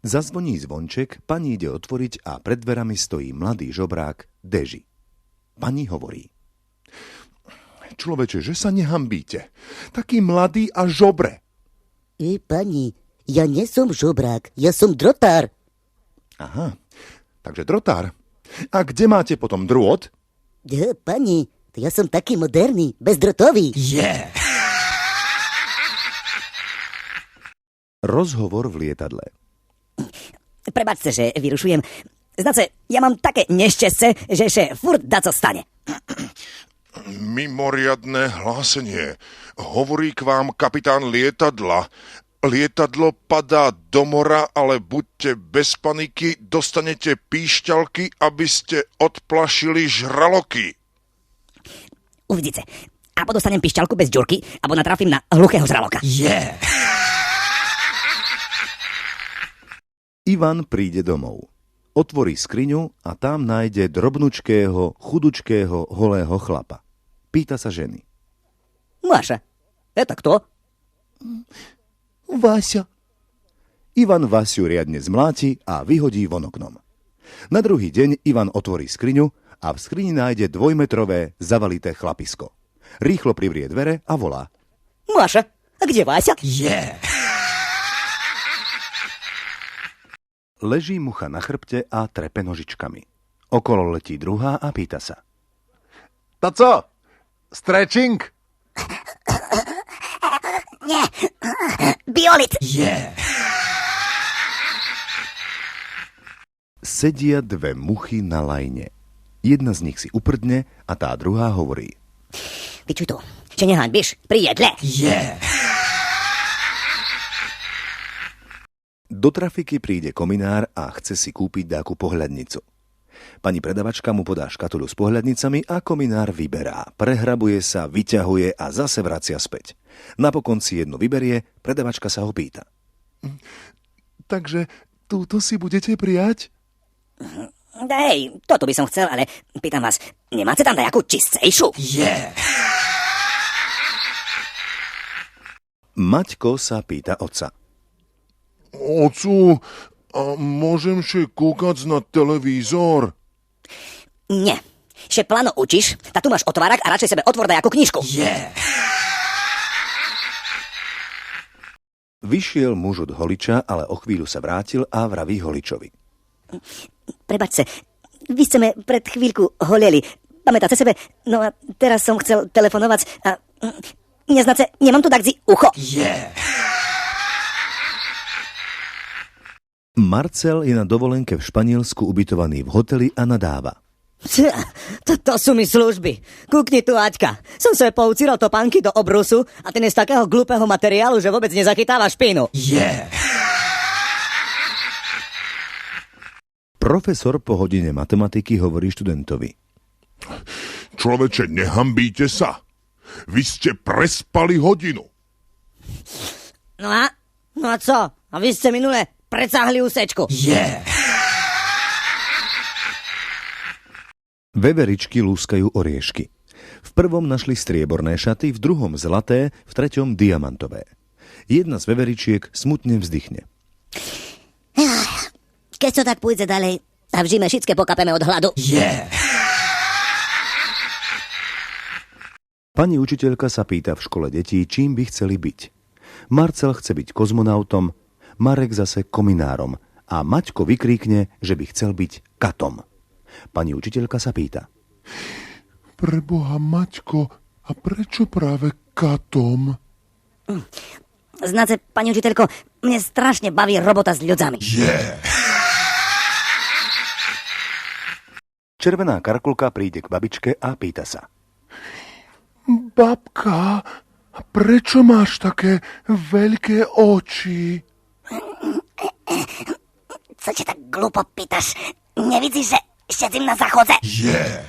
Zazvoní zvonček, pani ide otvoriť a pred dverami stojí mladý žobrák Deži. Pani hovorí: Človeče, že sa nehambíte. Taký mladý a žobre. Pani, ja nie som žobrák, ja som drotár. Aha, takže drotár. A kde máte potom drôt? Pani, to ja som taký moderný, bezdrotový. Yeah! Rozhovor v lietadle. Prepáčte, že vyrušujem. Znáte, ja mám také nešťastie, že ešte furt daco stane. Mimoriadne hlásenie. Hovorí k vám kapitán lietadla. Lietadlo padá do mora, ale buďte bez paniky, dostanete píšťalky, aby ste odplašili žraloky. Uvidíte. Abo dostanem pišťalku bez ďurky, abo natrafím na hluchého žraloka. Yeah! Ivan príde domov. Otvorí skriňu a tam nájde drobnučkého, chudučkého, holého chlapa. Pýta sa ženy. Маша, это кто? Vásia. Ivan Vasiu riadne zmláti a vyhodí von oknom. Na druhý deň Ivan otvorí skriňu a v skrini nájde 2-metrové zavalité chlapisko. Rýchlo privrie dvere a volá. Маша, а где Вася? Yeah! Leží mucha na chrbte a trepe nožičkami. Okolo letí druhá a pýta sa. To co? Stretching? Nie, biolit. Yeah! Sedia dve muchy na lajne. Jedna z nich si uprdne a tá druhá hovorí. Vyčuj to, že nehanbíš pri jedle. Yeah! Do trafiky príde kominár a chce si kúpiť dáku pohľadnicu. Pani predavačka mu podá škatuľu s pohľadnicami a kominár vyberá. Prehrabuje sa, vyťahuje a zase vracia späť. Napokon si jednu vyberie, predavačka sa ho pýta. Takže túto si budete prijať? Hej, toto by som chcel, ale pýtam vás, nemáte tam nejakú čistejšiu? Yeah! Maťko sa pýta otca. Ocu, a môžem še kúkať na televízor? Nie. Že plano učíš, tak tu máš otvárak a radšej sebe otvor dajakú knižku. Yeah! Vyšiel muž od holiča, ale o chvíľu sa vrátil a vraví holičovi. Prepačte, vy ste me pred chvíľku holeli. Pamätáte sebe? No a teraz som chcel telefonovať a... Neznáte, nemám tu takzi ucho. Yeah! Marcel je na dovolenke v Španielsku ubytovaný v hoteli a nadáva. To sú mi služby. Kúkni tu, Aťka. Som sa poucíral topánky do obrusu a ten je z takého glúpeho materiálu, že vôbec nezachytáva špínu. Yeah! Profesor po hodine matematiky hovorí študentovi. Človeče, nehambíte sa. Vy ste prespali hodinu. No a co? A vy ste minule presáhli úsečku. Yeah! Veveričky lúskajú oriešky. V prvom našli strieborné šaty, v druhom zlaté, v treťom diamantové. Jedna z veveričiek smutne vzdychne. Keď to tak pôjde ďalej, a v žime všetké pokapeme od hladu. Yeah! Pani učiteľka sa pýta v škole detí, čím by chceli byť. Marcel chce byť kozmonautom, Marek zase kominárom a Maťko vykríkne, že by chcel byť katom. Pani učiteľka sa pýta. Preboha, Maťko, a prečo práve katom? Znáte, pani učiteľko, mne strašne baví robota s ľuďami. Yeah! Červená karkulka príde k babičke a pýta sa. Babka, prečo máš také veľké oči? Co ti tak glupo pýtaš? Nevidíš, že sedím na záchodze? Yeah!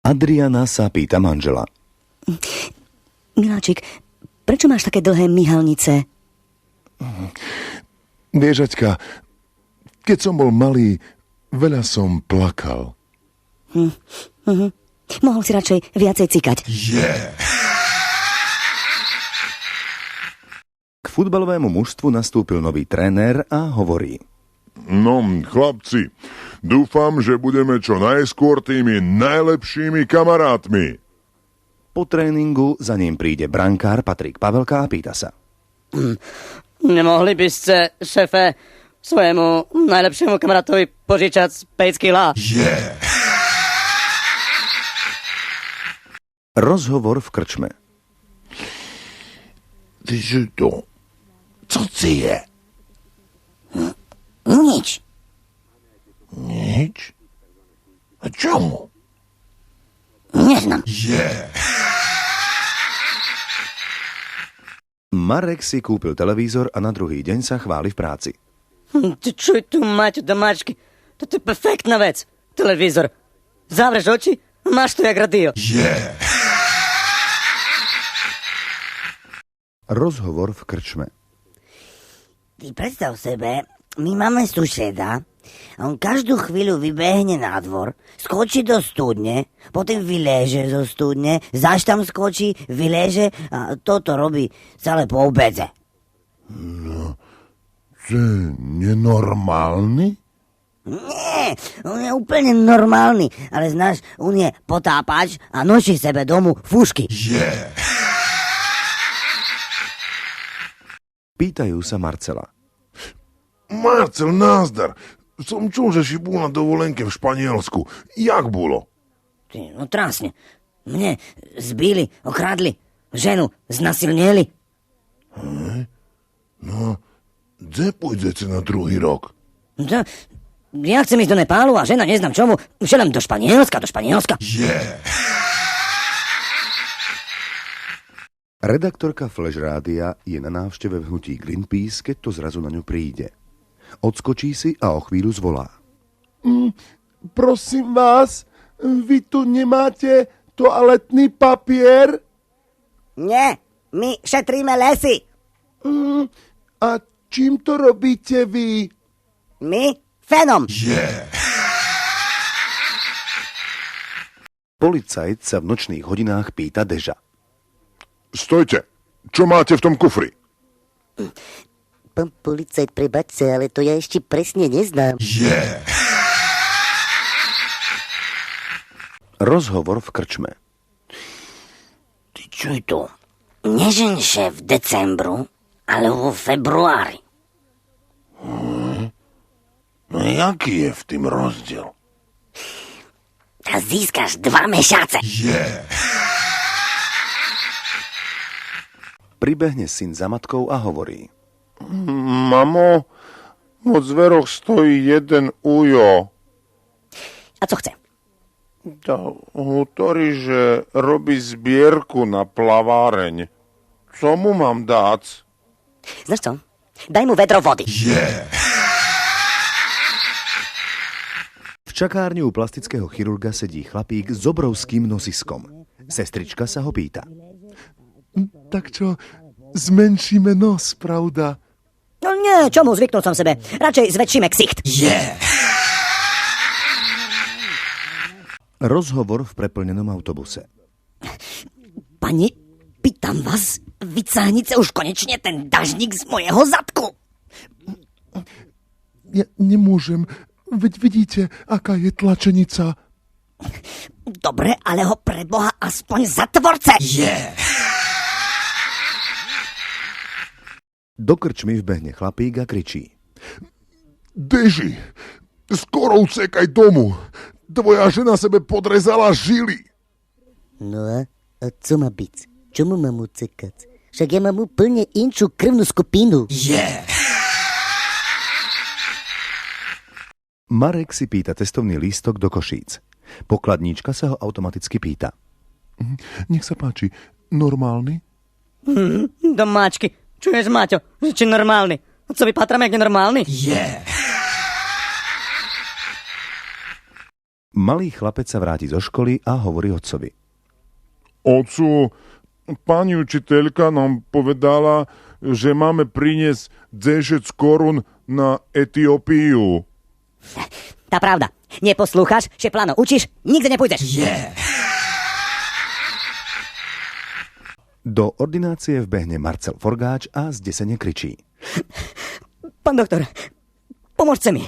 Adriana sa pýta manžela. Miláčik, prečo máš také dlhé myhalnice? Vieš, Aťka, keď som bol malý, veľa som plakal. Mohol si radšej viacej cikať. Yeah! K futbalovému mužstvu nastúpil nový tréner a hovorí: No, chlapci, dúfam, že budeme čo najskôr tými najlepšími kamarátmi. Po tréningu za ním príde brankár Patrik Pavelka a pýta sa: Nemohli by ste, šéfe, svojemu najlepšiemu kamarátovi požičať pejský lá? Rozhovor v krčme. Ty čo to? Co ci je? Nič. Nič? A čomu? Neznám. Marek si kúpil televízor a na druhý deň sa chváli v práci. Ty čuj tu, Maťo domáčky. Toto je perfektná vec. Televízor. Zavreš oči a máš to jak radio. Rozhovor v krčme. Ty predstav sebe, my máme suseda a on každú chvíľu vybehne na dvor, skočí do studne, potom vyléže zo studne, zaš tam skočí, vyléže a toto robí celé po obede. To je nenormálny? Nie, on je úplne normálny, ale znáš, on je potápač a noší sebe domu fúšky. Pýtajú sa Marcela. Marcel, názdar. Som čul, že si bol na dovolenke v Španielsku. Jak bolo? Ty, no trásne. Mne zbili, okradli, ženu znasilnili. No, kde pôjdete na druhý rok? No, ja chcem ísť do Nepálu a žena neznám čomu. Šelem do Španielska. Redaktorka Flash Rádia je na návšteve v hnutí Greenpeace, keď to zrazu na ňu príde. Odskočí si a o chvíľu zvolá: Prosím vás, vy tu nemáte toaletný papier? Nie, my šetríme lesy. A čím to robíte vy? My fenom. Policajt sa v nočných hodinách pýta Deža: Stojte, čo máte v tom kufri? Pán policajt, prebaďte, ale to ja ešte presne neznám. Rozhovor v krčme. Ty čo je to? Neženše v decembru, ale vo februári. No jaký je v tým rozdiel? A získaš 2 mesiace. Pribehne syn za matkou a hovorí: Mamo, vo zveroch stojí jeden ujo. A co chce? Hovorí, že robí zbierku na plaváreň. Co mu mám dať? Znaš co? Daj mu vedro vody. V čakárni u plastického chirurga sedí chlapík s obrovským nosiskom. Sestrička sa ho pýta: Tak čo, zmenšíme nos, pravda? No nie, čomu, zvyknul som sebe. Radšej zväčšíme ksicht. Rozhovor v preplnenom autobuse. Pani, pýtam vás, vycáhnite už konečne ten dažník z mojeho zadku. Ja nemôžem, veď vidíte, aká je tlačenica. Dobre, ale ho pre Boha aspoň zatvorce. Do krčmy vbehne chlapík a kričí: Deži, skoro ucekaj domu. Tvoja žena sebe podrezala žily. No a co má byť? Čomu mám ucekať? Však ja mám úplne inčú krvnú skupinu. Marek si pýta cestovný lístok do Košíc. Pokladníčka sa ho automaticky pýta: Nech sa páči, normálny? Domáčky. Čuješ, Maťo? Či normálny? A co vypatrám, jak nenormálny? Malý chlapec sa vráti zo školy a hovorí otcovi: Ocu, pani učiteľka nám povedala, že máme priniesť 10 korún na Etiópiu. Tá pravda. Neposlúchaš, že pláno učíš, nikde nepôjdeš. Do ordinácie vbehne Marcel Forgáč a zdesene kričí. Pán doktor, pomôžte mi.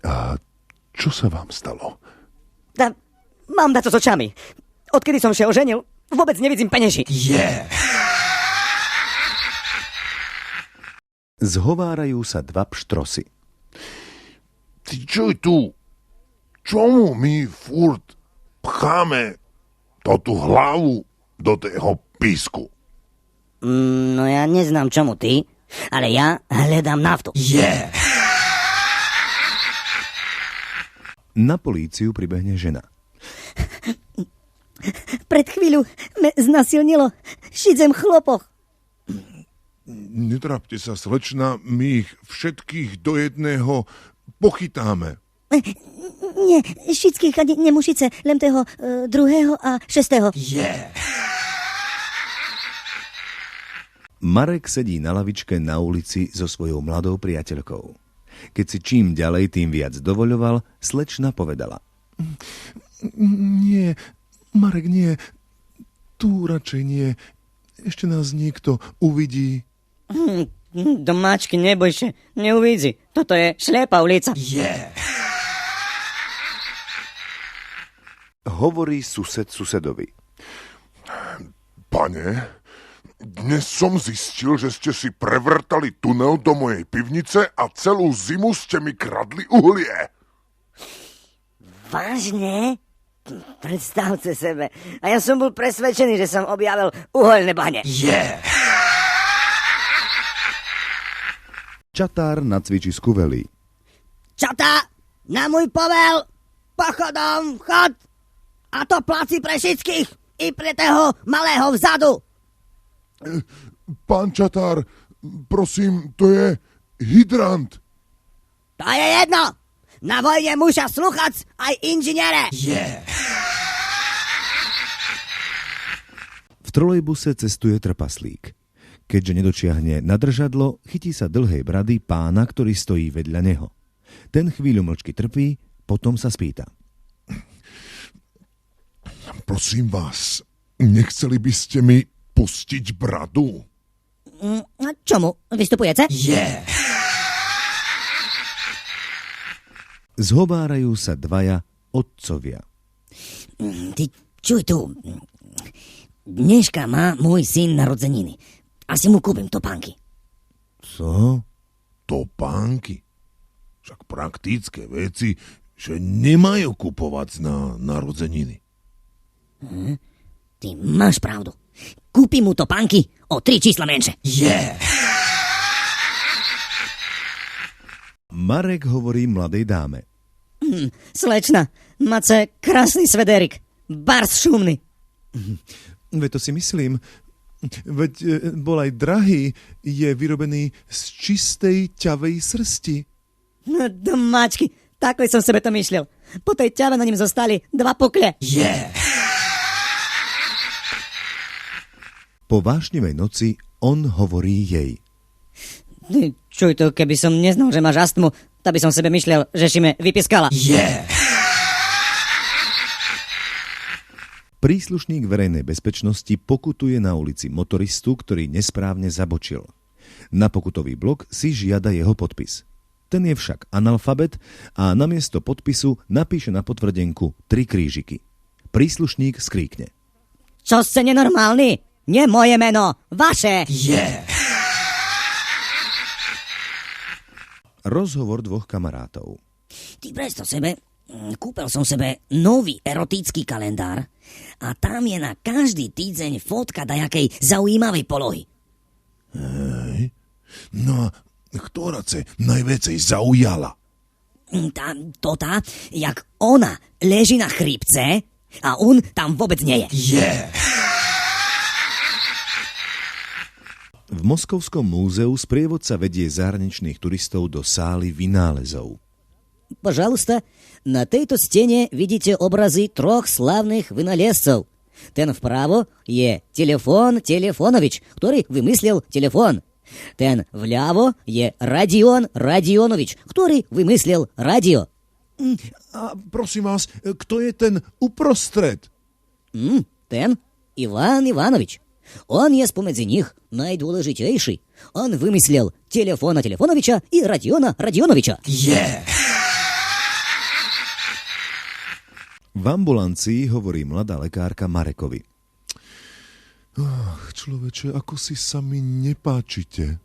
A čo sa vám stalo? Mám dato s očami. Odkedy som sa oženil, vôbec nevidím peňaží. Zhovárajú sa dva pštrosy. Ty čuj tu, čomu my furt pcháme tú hlavu do toho písku? No ja neznám čomu ty, ale ja hľadám naftu. Na políciu pribehne žena. Pred chvíľu me znasilnilo šidzem chlopoch. Netrapte sa, slečna, my ich všetkých do jedného pochytáme. Nie, všetkých ani nemušice, len toho 2. a 6. Marek sedí na lavičke na ulici so svojou mladou priateľkou. Keď si čím ďalej, tým viac dovoľoval, slečna povedala. Nie, Marek, nie. Tu radšej nie. Ešte nás niekto uvidí. Domáčky, neboj sa, neuvidí. Toto je slepá ulica. Hovorí sused susedovi. Pane, dnes som zistil, že ste si prevrtali tunel do mojej pivnice a celú zimu ste mi kradli uhlie. Vážne? Predstavte sebe. A ja som bol presvedčený, že som objavil uhoľné bane. Čatár na cvičisku velí. Čata, na môj povel, pochodom chod. A to placi pre všetkých, i pre toho malého vzadu. Pán Čatár, prosím, to je hydrant. To je jedno. Na vojne musia slúchať aj inžiniere. V trolejbuse cestuje trpaslík. Keďže nedočiahne na držadlo, chytí sa dlhej brady pána, ktorý stojí vedľa neho. Ten chvíľu mlčky trpí, potom sa spýta. Prosím vás, nechceli by ste mi pustiť bradu? Čomu? Vystupujete? Zhovárajú sa dvaja otcovia. Ty čuj tu. Dneška má môj syn narodzeniny. Asi mu kúpim topánky. Co? Topánky? Však praktické veci, že nemajú kupovať na narodzeniny. Ty máš pravdu. Kúpim mu topánky o 3 čísla menšie. Marek hovorí mladej dáme. Slečna, máte krásny svederik. Bars šumný. Veď to si myslím. Veď bol aj drahý. Je vyrobený z čistej ťavej srsti. No, domáčky, takoj som sebe to myslel. Po tej ťave na ním zostali 2 pukle. Po vášnivej noci on hovorí jej. Čuj to, keby som neznal, že máš astmu, tak by som sebe myslel, že si me vypiskala. Príslušník verejnej bezpečnosti pokutuje na ulici motoristu, ktorý nesprávne zabočil. Na pokutový blok si žiada jeho podpis. Ten je však analfabet a namiesto podpisu napíše na potvrdenku 3 krížiky. Príslušník skríkne. Čo ste nenormálni? Nie moje meno, vaše. Rozhovor 2 kamarátov. Ty predstav sebe, kúpil som sebe nový erotický kalendár a tam je na každý týždeň fotka dajakej zaujímavej polohy. Hej. No a ktorá sa najviacej zaujala? Tá, jak ona leží na chrípce a on tam vôbec nie je. V Moskovskom múzeu sprievodca vedie zahraničných turistov do sály vynálezov. Пожалуйста, на tejto stene vidíte obrazy 3 slávnych vynálezcov. Ten vpravo je Telefon Telefonovič, ktorý vymyslel telefon. Ten vľavo je Radion Radionovič, ktorý vymyslel radio. A prosím vás, kto je ten uprostred? Ten Иван Иванович. Он есть помедzi них najdôležitejší. On vymyslel Telefona Telefonoviča i Radiona Radionoviča. V ambulancii hovorí mladá lekárka Marekovi. Človeče, ako si sa mi nepáčite.